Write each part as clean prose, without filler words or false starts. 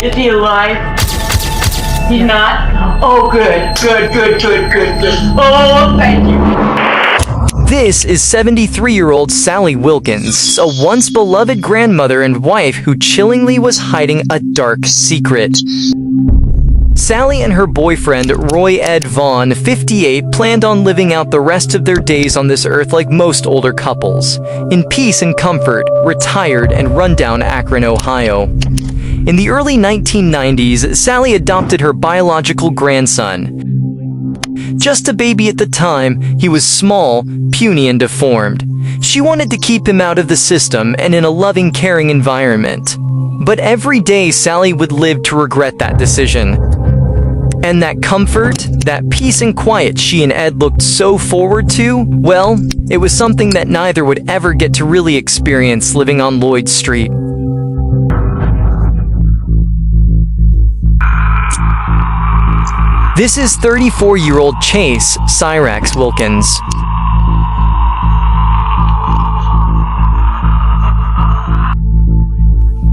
Is he alive? He's not? Oh, good. Oh, thank you. This is 73-year-old Sally Wilkins, a once beloved grandmother and wife who chillingly was hiding a dark secret. Sally and her boyfriend, Roy Ed Vaughn, 58, planned on living out the rest of their days on this earth like most older couples, in peace and comfort, retired and rundown Akron, Ohio. In the early 1990s, Sally adopted her biological grandson. Just a baby at the time, he was small, puny, and deformed. She wanted to keep him out of the system and in a loving, caring environment. But every day, Sally would live to regret that decision. And that comfort, that peace and quiet she and Ed looked so forward to, well, it was something that neither would ever get to really experience living on Lloyd Street. This is 34-year-old Chase Cyrax Wilkins.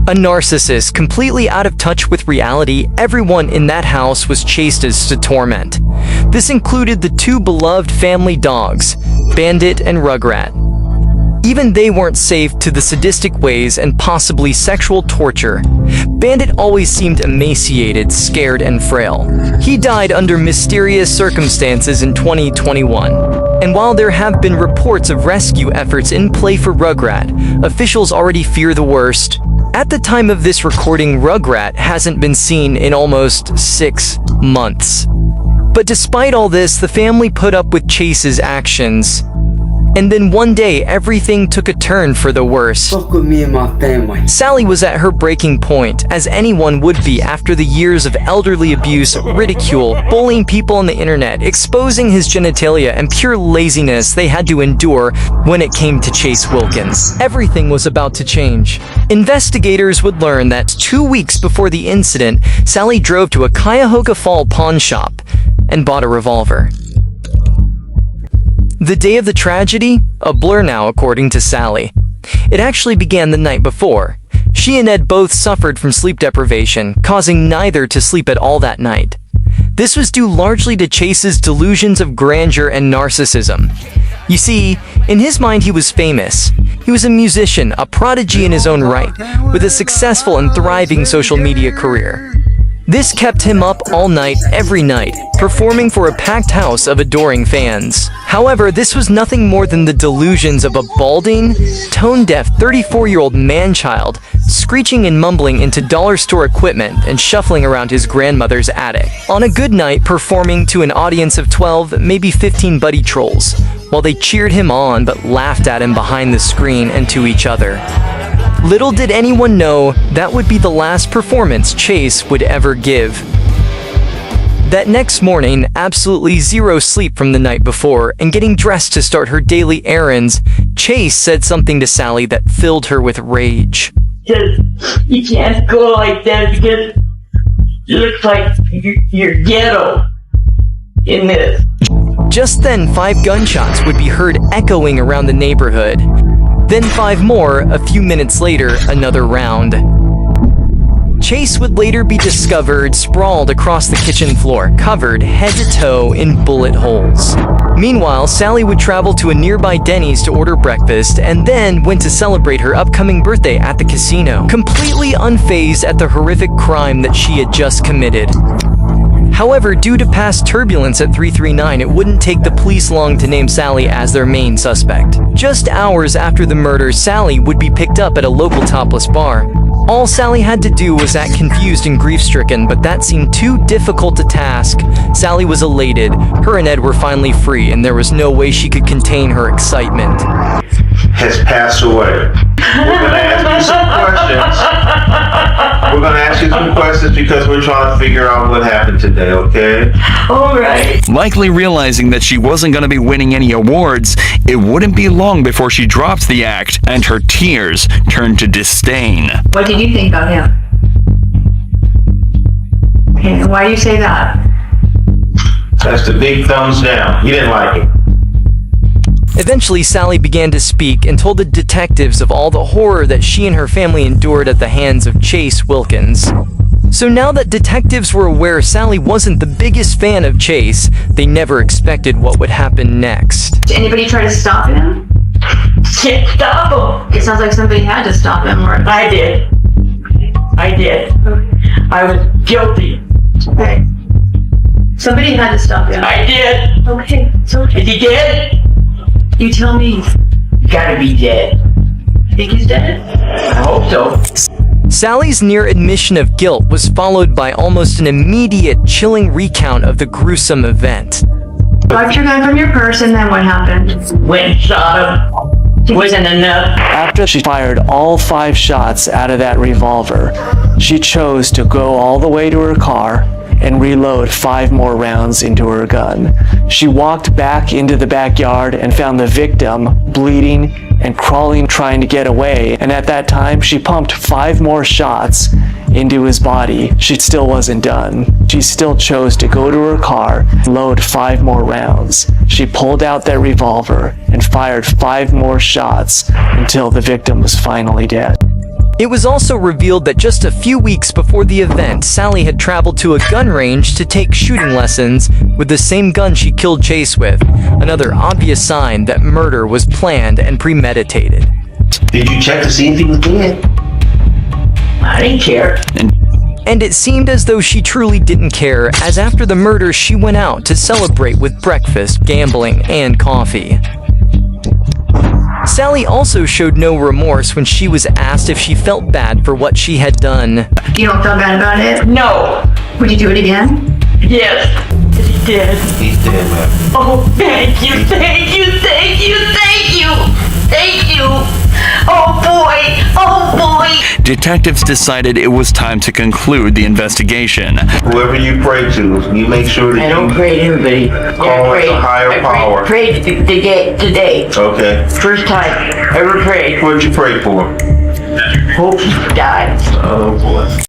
A narcissist completely out of touch with reality, everyone in that house was chased as to torment. This included the two beloved family dogs, Bandit and Rugrat. Even they weren't safe to the sadistic ways and possibly sexual torture. Bandit always seemed emaciated, scared, and frail. He died under mysterious circumstances in 2021. And while there have been reports of rescue efforts in play for Rugrat, officials already fear the worst. At the time of this recording, Rugrat hasn't been seen in almost 6 months. But despite all this, the family put up with Chase's actions. And then one day, everything took a turn for the worse. Fuck with me and my family. Sally was at her breaking point, as anyone would be after the years of elderly abuse, ridicule, bullying people on the internet, exposing his genitalia, and pure laziness they had to endure when it came to Chase Wilkins. Everything was about to change. Investigators would learn that 2 weeks before the incident, Sally drove to a Cuyahoga Fall pawn shop and bought a revolver. The day of the tragedy? A blur now, according to Sally. It actually began the night before. She and Ed both suffered from sleep deprivation, causing neither to sleep at all that night. This was due largely to Chase's delusions of grandeur and narcissism. You see, in his mind he was famous. He was a musician, a prodigy in his own right, with a successful and thriving social media career. This kept him up all night, every night, performing for a packed house of adoring fans. However, this was nothing more than the delusions of a balding, tone-deaf 34-year-old man-child, screeching and mumbling into dollar store equipment and shuffling around his grandmother's attic. On a good night, performing to an audience of 12, maybe 15 buddy trolls, while they cheered him on but laughed at him behind the screen and to each other. Little did anyone know that would be the last performance Chase would ever give. That next morning, absolutely zero sleep from the night before, and getting dressed to start her daily errands, Chase said something to Sally that filled her with rage. Just, you can't go like that because it looks like you're ghetto in this. Just then, 5 gunshots would be heard echoing around the neighborhood. Then 5 more, a few minutes later, another round. Chase would later be discovered sprawled across the kitchen floor, covered head to toe in bullet holes. Meanwhile, Sally would travel to a nearby Denny's to order breakfast and then went to celebrate her upcoming birthday at the casino, completely unfazed at the horrific crime that she had just committed. However, due to past turbulence at 339, it wouldn't take the police long to name Sally as their main suspect. Just hours after the murder, Sally would be picked up at a local topless bar. All Sally had to do was act confused and grief-stricken, but that seemed too difficult a task. Sally was elated. Her and Ed were finally free, and there was no way she could contain her excitement. Has passed away. We're going to ask you some questions. We're going to ask you some questions because we're trying to figure out what happened today, okay? All right. Likely realizing that she wasn't going to be winning any awards, it wouldn't be long before she dropped the act and her tears turned to disdain. What did you think of him? And why do you say that? That's the big thumbs down. You didn't like it. Eventually, Sally began to speak and told the detectives of all the horror that she and her family endured at the hands of Chase Wilkins. So now that detectives were aware Sally wasn't the biggest fan of Chase, they never expected what would happen next. Did anybody try to stop him? Can't stop him. It sounds like somebody had to stop him. Or I did. I was guilty. okay. Somebody had to stop him. I did. Okay, it's okay. Is he dead? You tell me. Gotta be dead. Think he's dead? I hope so. Sally's near admission of guilt was followed by almost an immediate, chilling recount of the gruesome event. Wiped your gun from your purse, and then what happened? Went and shot him. Wasn't enough. After she fired all 5 shots out of that revolver, she chose to go all the way to her car and reload 5 more rounds into her gun. She walked back into the backyard and found the victim bleeding and crawling, trying to get away, and at that time she pumped 5 more shots into his body. She still wasn't done. She still chose to go to her car and load 5 more rounds. She pulled out that revolver and fired 5 more shots until the victim was finally dead. It was also revealed that just a few weeks before the event, Sally had traveled to a gun range to take shooting lessons with the same gun she killed Chase with, another obvious sign that murder was planned and premeditated. Did you check to see if he was dead? I didn't care. And it seemed as though she truly didn't care, as after the murder she went out to celebrate with breakfast, gambling, and coffee. Sally also showed no remorse when she was asked if she felt bad for what she had done. You don't feel bad about it? No. Would you do it again? Yes. Is he dead? He's dead, man. Oh, thank you, thank you, thank you, thank you, thank you. Oh boy, oh boy. Detectives decided it was time to conclude the investigation. Whoever you pray to, you make sure that I don't pray to anybody. Call it a higher power. I prayed today. Okay. First time I ever prayed. What'd you pray for? Hope he dies. Oh boy.